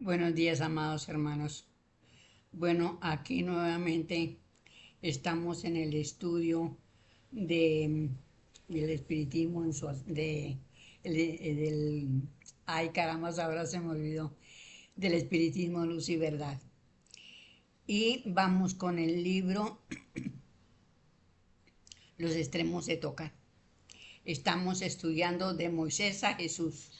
Buenos días, amados hermanos. Bueno, aquí nuevamente estamos en el estudio de, del espiritismo, del, ay caramba, ahora se me olvidó, del espiritismo, luz y verdad. Y vamos con el libro Los extremos se tocan. Estamos estudiando de Moisés a Jesús,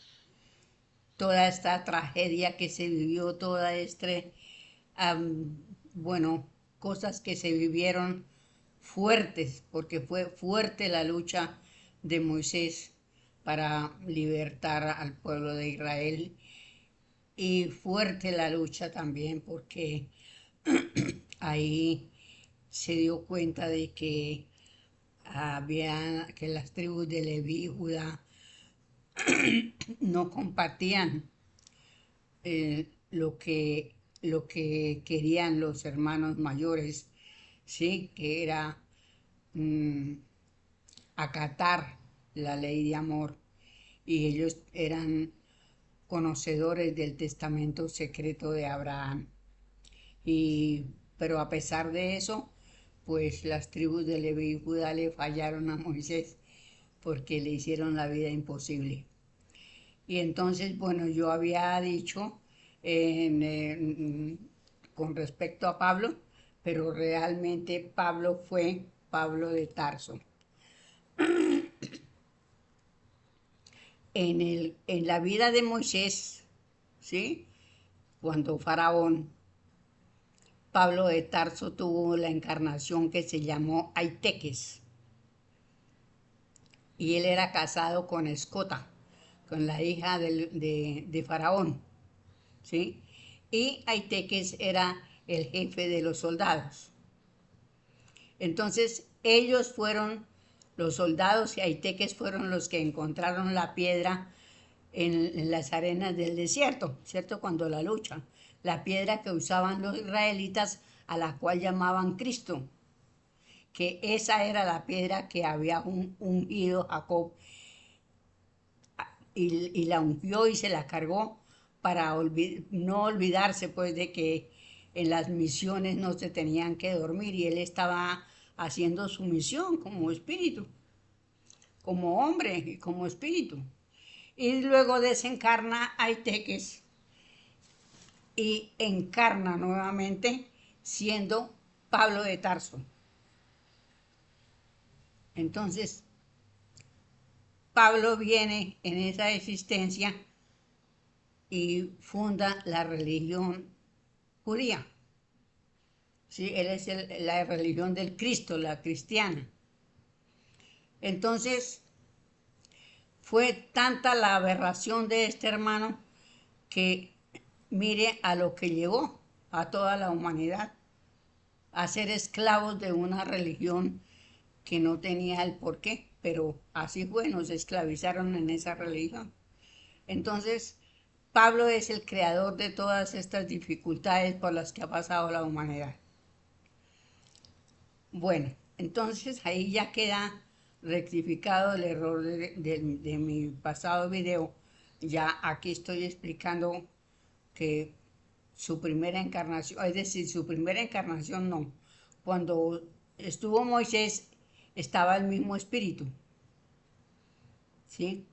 toda esta tragedia que se vivió, toda um, bueno, cosas que se vivieron fuertes, porque fue fuerte la lucha de Moisés para libertar al pueblo de Israel y fuerte la lucha también porque ahí se dio cuenta de que que las tribus de Leví y Judá no compartían lo que querían los hermanos mayores, sí, que era mm, acatar la ley de amor, y ellos eran conocedores del testamento secreto de Abraham. Y, pero a pesar de eso, pues las tribus de Leví y Judá le fallaron a Moisés porque le hicieron la vida imposible. Y entonces, bueno, yo había dicho con respecto a Pablo, pero realmente Pablo fue Pablo de Tarso. En la vida de Moisés, ¿sí? Cuando Faraón, Pablo de Tarso tuvo la encarnación que se llamó Aiteques, y él era casado con Escota, con la hija de Faraón, ¿sí? Y Aiteques era el jefe de los soldados. Entonces ellos fueron, los soldados y Aiteques fueron los que encontraron la piedra en las arenas del desierto, ¿cierto? Cuando la lucha, la piedra que usaban los israelitas, a la cual llamaban Cristo, que esa era la piedra que había ungido Jacob, y la ungió y se la cargó para no olvidarse pues de que en las misiones no se tenían que dormir, y él estaba haciendo su misión como espíritu, como hombre y como espíritu. Y luego desencarna Aiteques y encarna nuevamente siendo Pablo de Tarso. Entonces, Pablo viene en esa existencia y funda la religión judía. ¿Sí? Él es la religión del Cristo, la cristiana. Entonces, fue tanta la aberración de este hermano que mire a lo que llevó a toda la humanidad, a ser esclavos de una religión que no tenía el porqué, pero así fue, nos esclavizaron en esa religión. Entonces, Pablo es el creador de todas estas dificultades por las que ha pasado la humanidad. Bueno, entonces ahí ya queda rectificado el error de mi pasado video. Ya aquí estoy explicando que su primera encarnación, es decir, su primera encarnación no. Cuando estuvo Moisés, estaba el mismo espíritu, ¿sí?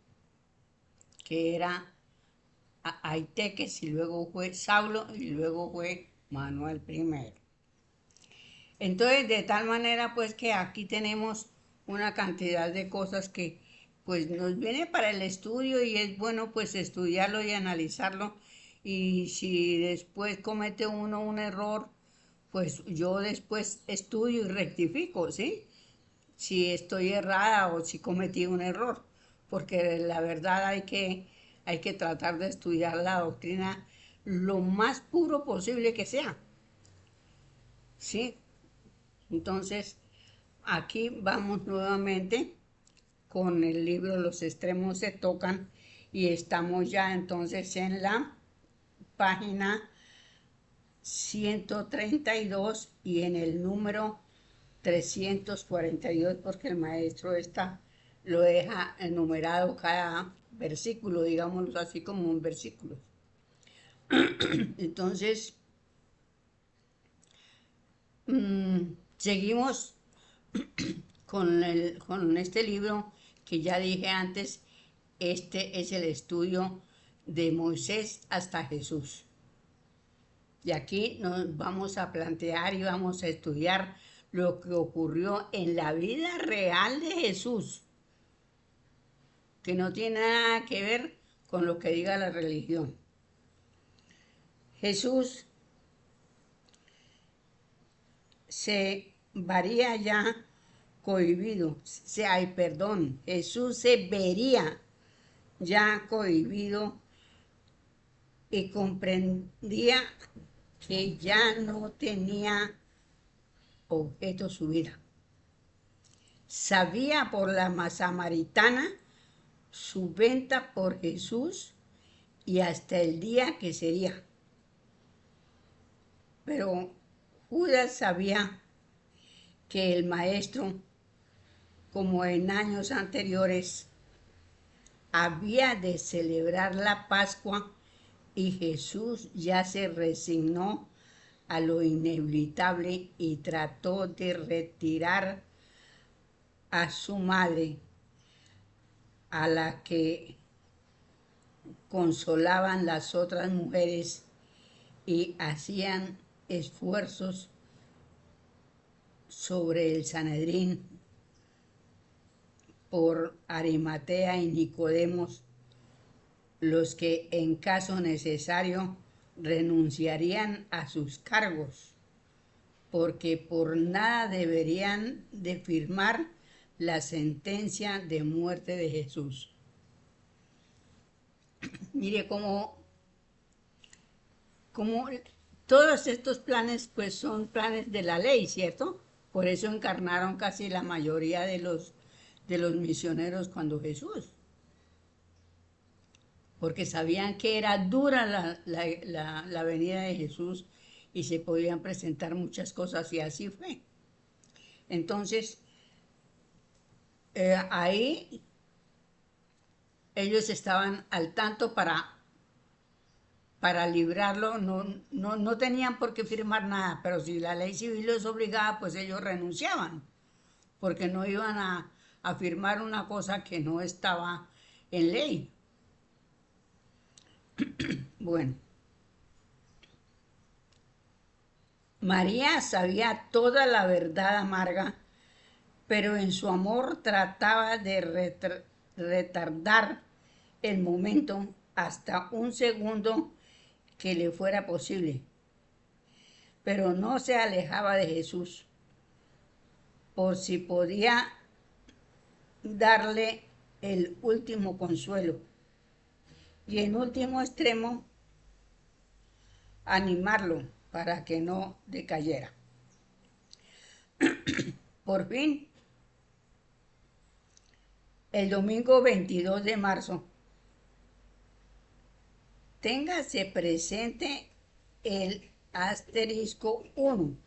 Que era Aiteques, y luego fue Saulo, y luego fue Manuel primero. Entonces, de tal manera pues que aquí tenemos una cantidad de cosas que pues nos viene para el estudio, y es bueno pues estudiarlo y analizarlo, y si después comete uno un error, pues yo después estudio y rectifico, ¿sí? Si estoy errada o si cometí un error, porque la verdad hay que tratar de estudiar la doctrina lo más puro posible que sea, ¿sí? Entonces, aquí vamos nuevamente con el libro Los extremos se tocan, y estamos ya entonces en la página 132 y en el número 342, porque el maestro lo deja enumerado cada versículo, digámoslo así como un versículo. Entonces, seguimos con este libro que ya dije antes. Este es el estudio de Moisés hasta Jesús. Y aquí nos vamos a plantear y vamos a estudiar lo que ocurrió en la vida real de Jesús, que no tiene nada que ver con lo que diga la religión. Jesús se varía ya cohibido, Jesús se vería ya cohibido y comprendía que ya no tenía objeto su vida. Sabía por la samaritana su venta por Jesús y hasta el día que sería. Pero Judas sabía que el maestro, como en años anteriores, había de celebrar la Pascua y Jesús ya se resignó a lo inevitable y trató de retirar a su madre, a la que consolaban las otras mujeres y hacían esfuerzos sobre el Sanedrín por Arimatea y Nicodemos, los que en caso necesario renunciarían a sus cargos, porque por nada deberían de firmar la sentencia de muerte de Jesús. Mire cómo todos estos planes pues son planes de la ley, ¿cierto? Por eso encarnaron casi la mayoría de los misioneros cuando Jesús, porque sabían que era dura la venida de Jesús y se podían presentar muchas cosas, y así fue. Entonces, ahí ellos estaban al tanto para librarlo. No tenían por qué firmar nada, pero si la ley civil los obligaba, pues ellos renunciaban, porque no iban a firmar una cosa que no estaba en ley. Bueno, María sabía toda la verdad amarga, pero en su amor trataba de retardar el momento hasta un segundo que le fuera posible. Pero no se alejaba de Jesús, por si podía darle el último consuelo y en último extremo animarlo para que no decayera. Por fin, el domingo 22 de marzo, téngase presente el asterisco 1.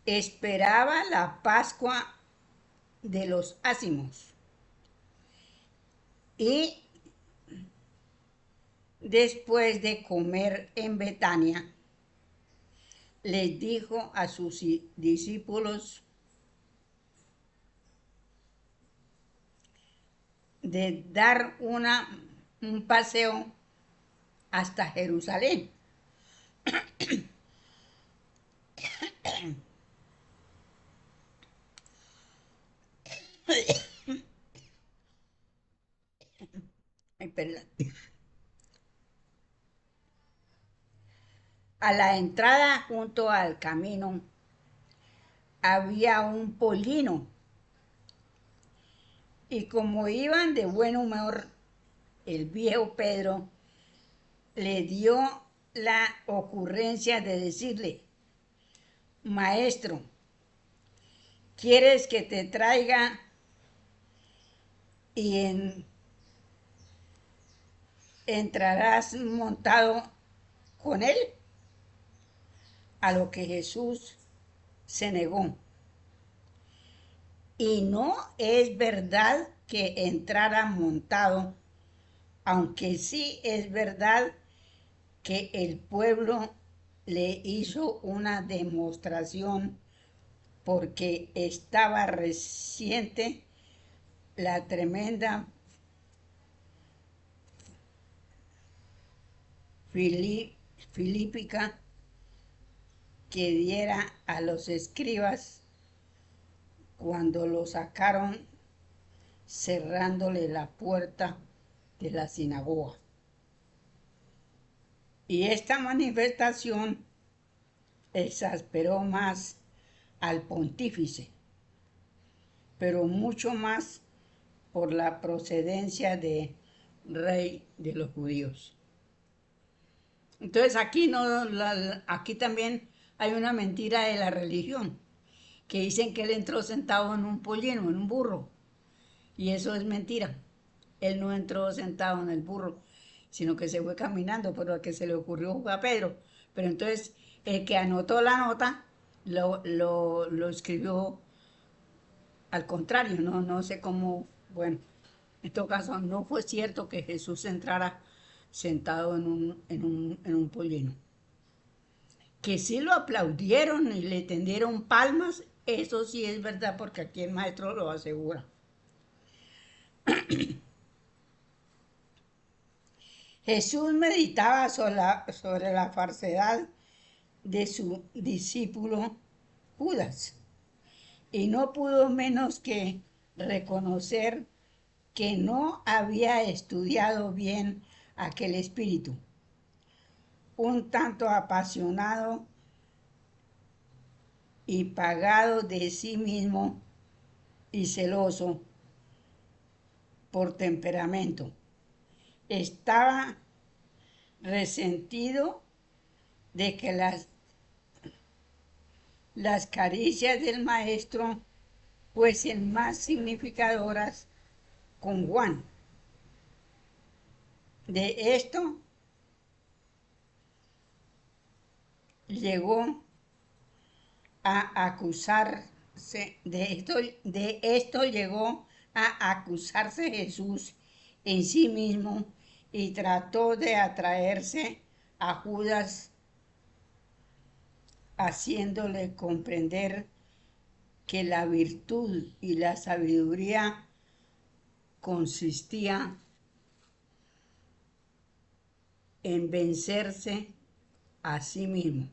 Esperaba la Pascua de los Ázimos y después de comer en Betania, les dijo a sus discípulos de dar un paseo hasta Jerusalén. Ay, perdón. A la entrada junto al camino había un pollino, y como iban de buen humor, el viejo Pedro le dio la ocurrencia de decirle: Maestro, ¿quieres que te traiga y entrarás montado con él? A lo que Jesús se negó. Y no es verdad que entrara montado, aunque sí es verdad que el pueblo le hizo una demostración porque estaba reciente la tremenda filípica que diera a los escribas cuando lo sacaron cerrándole la puerta de la sinagoga. Y esta manifestación exasperó más al pontífice, pero mucho más por la procedencia de rey de los judíos. Entonces aquí, aquí también hay una mentira de la religión, que dicen que él entró sentado en un pollino, en un burro, y eso es mentira. Él no entró sentado en el burro, sino que se fue caminando, pero al que se le ocurrió fue a Pedro. Pero entonces el que anotó la nota lo escribió al contrario, no sé cómo, bueno, en todo caso no fue cierto que Jesús entrara sentado en un pollino. Que sí lo aplaudieron y le tendieron palmas, eso sí es verdad porque aquí el maestro lo asegura. Jesús meditaba sobre la falsedad de su discípulo Judas y no pudo menos que reconocer que no había estudiado bien aquel espíritu, un tanto apasionado y pagado de sí mismo y celoso por temperamento. Estaba resentido de que las caricias del maestro fuesen más significadoras con Juan. De esto llegó a acusarse, de esto llegó a acusarse Jesús en sí mismo y trató de atraerse a Judas, haciéndole comprender que la virtud y la sabiduría consistía en vencerse a sí mismo.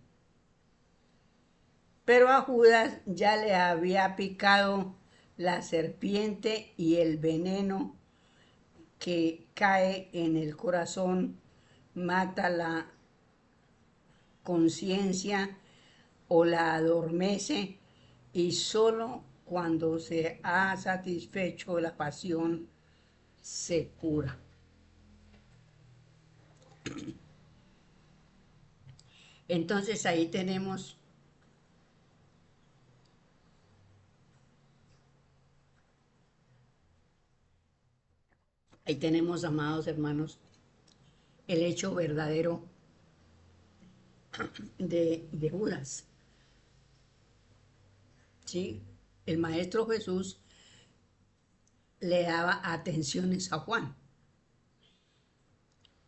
Pero a Judas ya le había picado la serpiente y el veneno que cae en el corazón mata la conciencia o la adormece y solo cuando se ha satisfecho la pasión se cura. Entonces ahí tenemos amados hermanos, el hecho verdadero de Judas. ¿Sí? El Maestro Jesús le daba atenciones a Juan.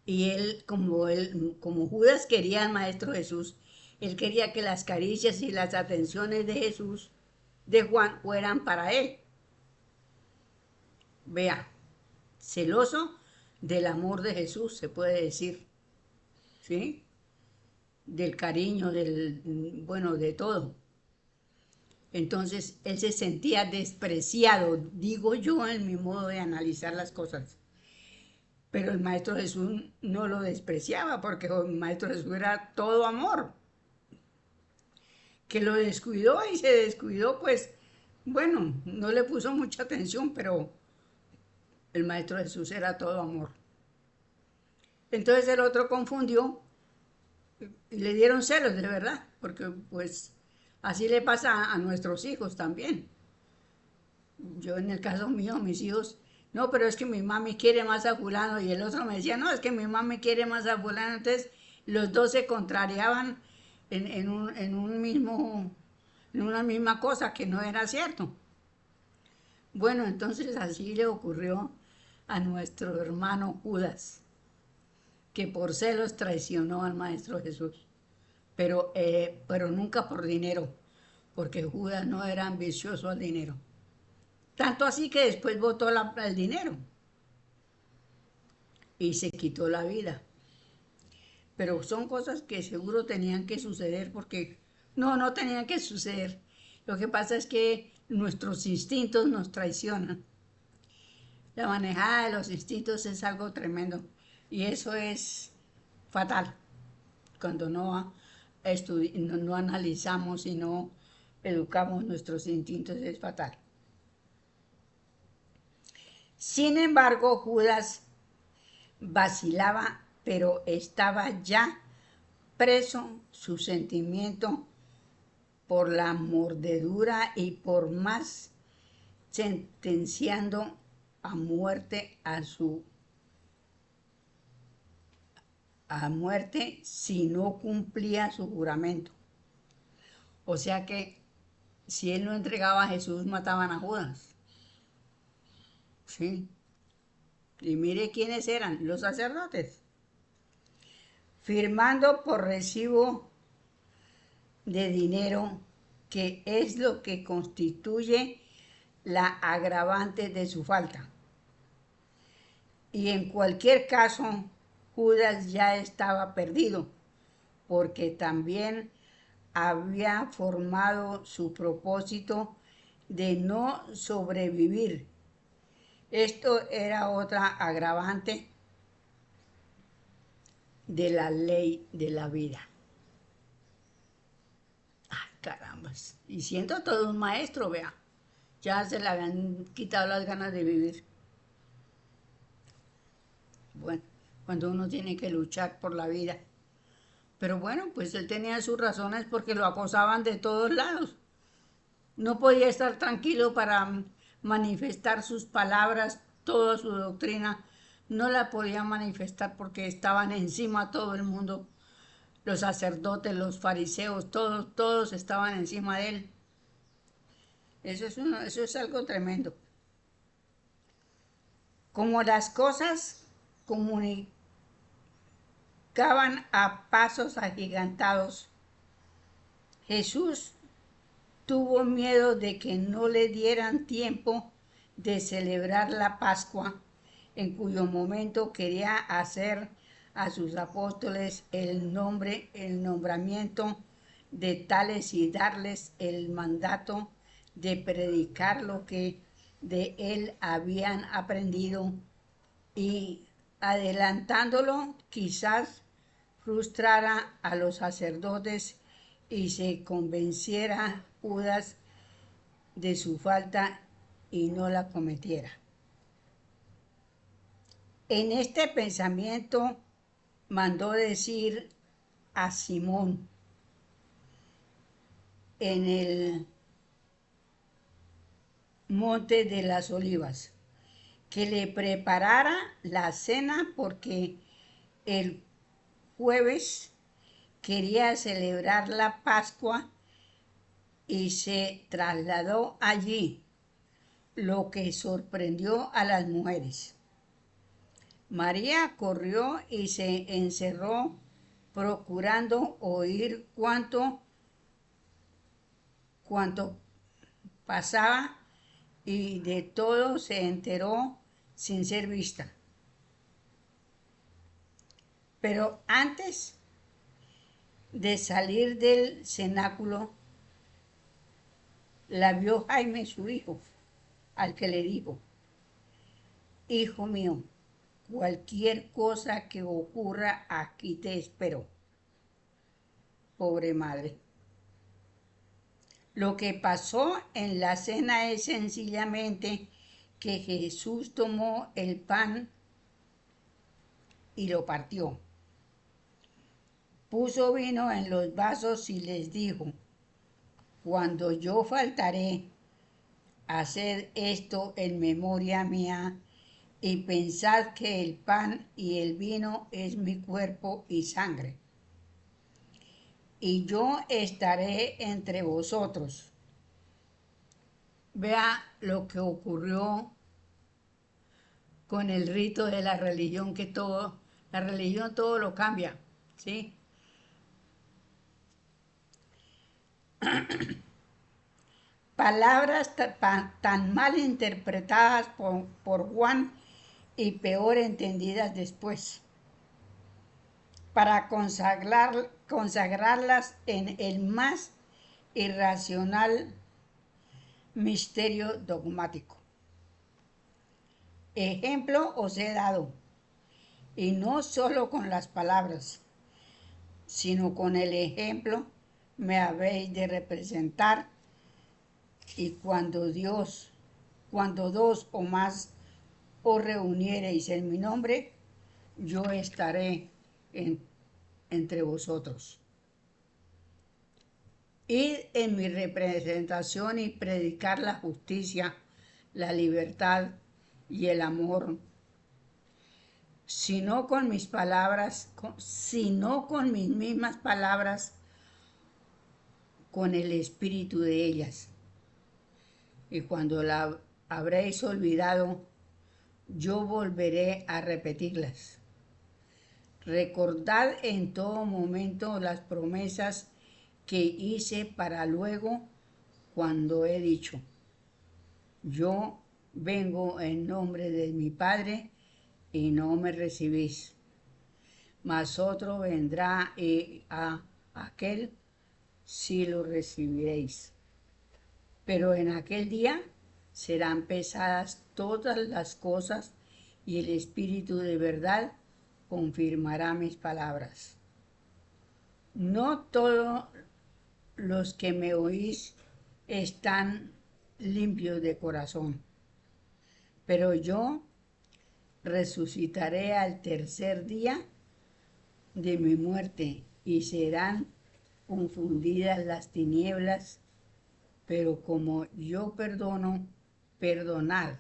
Y como Judas quería al Maestro Jesús, él quería que las caricias y las atenciones de Jesús, de Juan, fueran para él. Vea, celoso del amor de Jesús, se puede decir, ¿sí? Del cariño, bueno, de todo. Entonces, él se sentía despreciado, digo yo en mi modo de analizar las cosas. Pero el Maestro Jesús no lo despreciaba porque el Maestro Jesús era todo amor. Que lo descuidó y se descuidó, pues, bueno, no le puso mucha atención, pero el Maestro Jesús era todo amor. Entonces el otro confundió y le dieron celos, de verdad, porque pues así le pasa a nuestros hijos también. Yo en el caso mío, mis hijos, no, pero es que mi mami quiere más a fulano y el otro me decía, no, es que mi mami quiere más a fulano. Entonces los dos se contrariaban en una misma cosa que no era cierto. Bueno, entonces así le ocurrió a nuestro hermano Judas, que por celos traicionó al Maestro Jesús, pero nunca por dinero, porque Judas no era ambicioso al dinero. Tanto así que después botó el dinero y se quitó la vida. Pero son cosas que seguro tenían que suceder porque no tenían que suceder. Lo que pasa es que nuestros instintos nos traicionan. La manejada de los instintos es algo tremendo y eso es fatal cuando no analizamos y no educamos nuestros instintos, es fatal. Sin embargo, Judas vacilaba, pero estaba ya preso su sentimiento por la mordedura y por más sentenciando a muerte a muerte si no cumplía su juramento. O sea que si él no entregaba a Jesús, mataban a Judas. Sí. Y mire quiénes eran, los sacerdotes. Firmando por recibo de dinero, que es lo que constituye la agravante de su falta. Y en cualquier caso, Judas ya estaba perdido, porque también había formado su propósito de no sobrevivir. Esto era otra agravante de la ley de la vida. Ay, carambas. Y siendo todo un maestro, vea, ya se le habían quitado las ganas de vivir. Bueno, cuando uno tiene que luchar por la vida. Pero bueno, pues él tenía sus razones porque lo acosaban de todos lados. No podía estar tranquilo para manifestar sus palabras, toda su doctrina. No la podía manifestar porque estaban encima todo el mundo. Los sacerdotes, los fariseos, todos estaban encima de él. Eso es algo tremendo. Como las cosas comunicaban a pasos agigantados, Jesús tuvo miedo de que no le dieran tiempo de celebrar la Pascua, en cuyo momento quería hacer a sus apóstoles el nombramiento de tales y darles el mandato de predicar lo que de él habían aprendido, y adelantándolo quizás frustrara a los sacerdotes y se convenciera Judas de su falta y no la cometiera. En este pensamiento mandó decir a Simón en el monte de las Olivas que le preparara la cena porque el jueves quería celebrar la Pascua y se trasladó allí, lo que sorprendió a las mujeres. María corrió y se encerró procurando oír cuanto pasaba, y de todo se enteró sin ser vista. Pero antes de salir del cenáculo, la vio Jaime, su hijo, al que le dijo: hijo mío, cualquier cosa que ocurra, aquí te espero. Pobre madre. Lo que pasó en la cena es sencillamente que Jesús tomó el pan y lo partió. Puso vino en los vasos y les dijo: cuando yo faltaré, haced esto en memoria mía, y pensad que el pan y el vino es mi cuerpo y sangre. Y yo estaré entre vosotros. Vea lo que ocurrió con el rito de la religión, que todo, la religión todo lo cambia, ¿sí? Palabras tan mal interpretadas por Juan y peor entendidas después, para consagrarlas en el más irracional misterio dogmático. Ejemplo os he dado, y no solo con las palabras, sino con el ejemplo me habéis de representar, y cuando dos o más os reuniereis en mi nombre, yo estaré entre vosotros. Id en mi representación y predicar la justicia, la libertad y el amor, sino con mis palabras, sino con mis mismas palabras, con el espíritu de ellas. Y cuando la habréis olvidado, yo volveré a repetirlas. Recordad en todo momento las promesas que hice para luego, cuando he dicho, yo vengo en nombre de mi Padre y no me recibís, mas otro vendrá y a aquel sí lo recibiréis. Pero en aquel día serán pesadas todas las cosas y el Espíritu de verdad confirmará mis palabras. No todos los que me oís están limpios de corazón, pero yo resucitaré al tercer día de mi muerte y serán confundidas las tinieblas, pero como yo perdono, perdonad.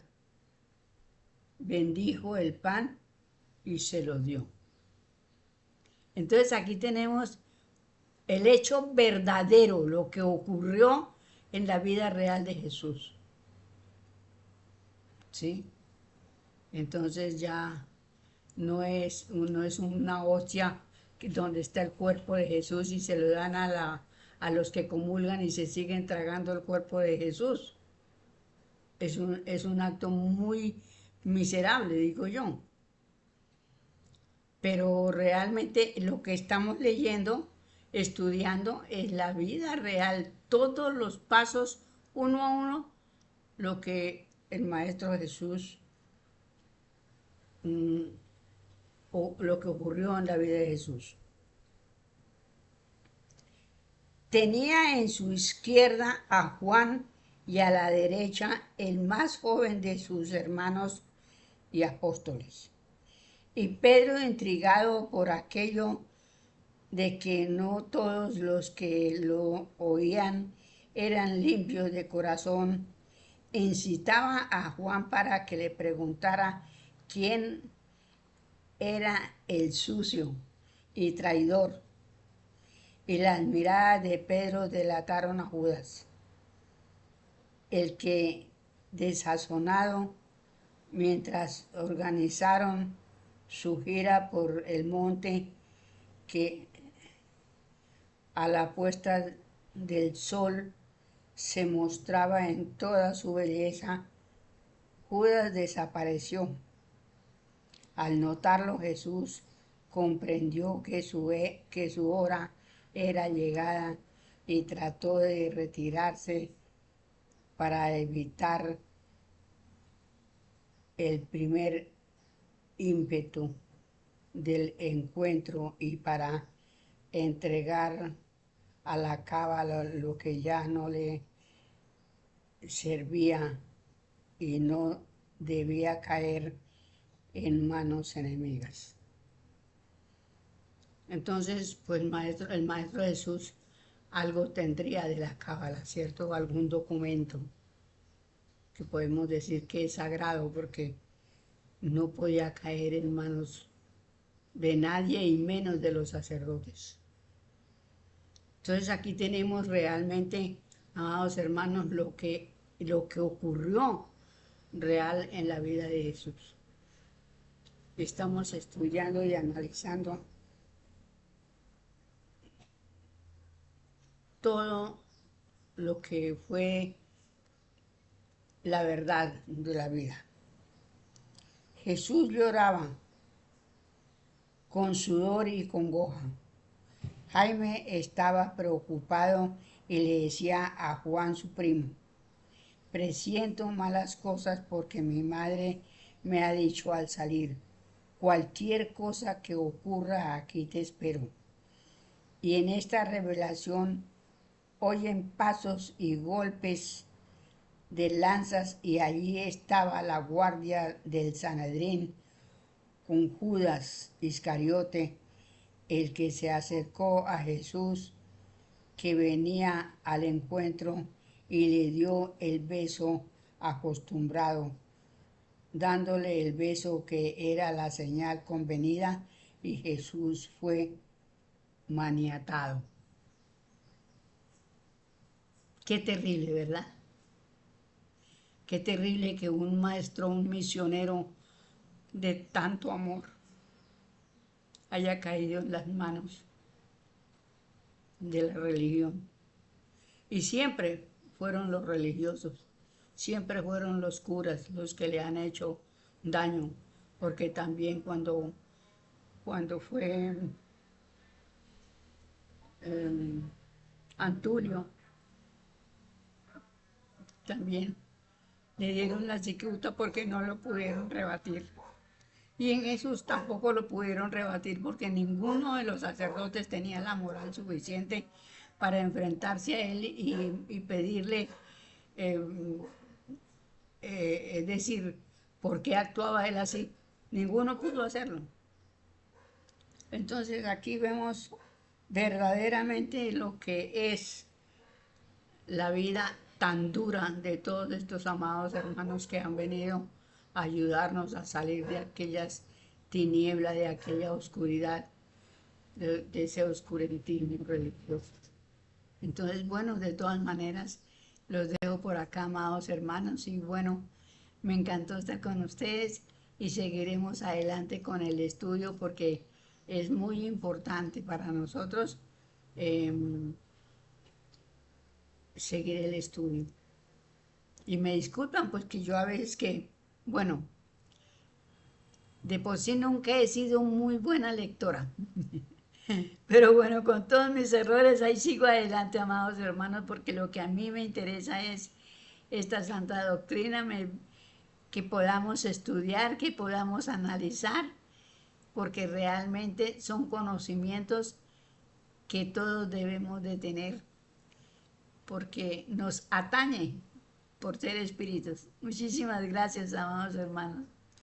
Bendijo el pan y se lo dio. Entonces aquí tenemos el hecho verdadero, lo que ocurrió en la vida real de Jesús. ¿Sí? Entonces ya no es una hostia donde está el cuerpo de Jesús y se lo dan a los que comulgan y se siguen tragando el cuerpo de Jesús. Es un acto muy miserable, digo yo. Pero realmente lo que estamos leyendo, estudiando, es la vida real, todos los pasos, uno a uno, lo que el Maestro Jesús, o lo que ocurrió en la vida de Jesús. Tenía en su izquierda a Juan y a la derecha el más joven de sus hermanos y apóstoles. Y Pedro, intrigado por aquello de que no todos los que lo oían eran limpios de corazón, incitaba a Juan para que le preguntara quién era el sucio y traidor. Y las miradas de Pedro delataron a Judas, el que, desazonado, mientras organizaron su gira por el monte, que a la puesta del sol se mostraba en toda su belleza, Judas desapareció. Al notarlo, Jesús comprendió que su hora era llegada y trató de retirarse para evitar el primer ímpetu del encuentro y para entregar a la cábala lo que ya no le servía y no debía caer en manos enemigas. Entonces, pues el maestro Jesús algo tendría de la cábala, ¿cierto? Algún documento que podemos decir que es sagrado, porque no podía caer en manos de nadie y menos de los sacerdotes. Entonces aquí tenemos realmente, amados hermanos, lo que ocurrió real en la vida de Jesús. estamos estudiando y analizando todo lo que fue la verdad de la vida. Jesús lloraba con sudor y congoja. Jaime estaba preocupado y le decía a Juan su primo: presiento malas cosas porque mi madre me ha dicho al salir: cualquier cosa que ocurra aquí te espero. Y en esta revelación oyen pasos y golpes de lanzas, y allí estaba la guardia del Sanedrín con Judas Iscariote, el que se acercó a Jesús, que venía al encuentro, y le dio el beso acostumbrado, dándole el beso que era la señal convenida, y Jesús fue maniatado. Qué terrible, ¿verdad? Qué terrible que un maestro, un misionero de tanto amor haya caído en las manos de la religión. Y siempre fueron los religiosos, siempre fueron los curas los que le han hecho daño, porque también cuando fue Antulio, también le dieron la cicuta porque no lo pudieron rebatir. Y en Jesús tampoco lo pudieron rebatir porque ninguno de los sacerdotes tenía la moral suficiente para enfrentarse a él y pedirle, eh, es decir, por qué actuaba él así. Ninguno pudo hacerlo. Entonces aquí vemos verdaderamente lo que es la vida tan dura de todos estos amados hermanos que han venido a ayudarnos a salir de aquellas tinieblas, de aquella oscuridad, de ese oscurantismo religioso. Entonces, bueno, de todas maneras, los dejo por acá, amados hermanos, y bueno, me encantó estar con ustedes y seguiremos adelante con el estudio porque es muy importante para nosotros seguir el estudio. Y me disculpan, pues que yo a veces que, bueno, de por sí nunca he sido muy buena lectora. Pero bueno, con todos mis errores, ahí sigo adelante, amados hermanos, porque lo que a mí me interesa es esta santa doctrina, que podamos estudiar, que podamos analizar, porque realmente son conocimientos que todos debemos de tener, porque nos atañe por ser espíritus. Muchísimas gracias, amados hermanos.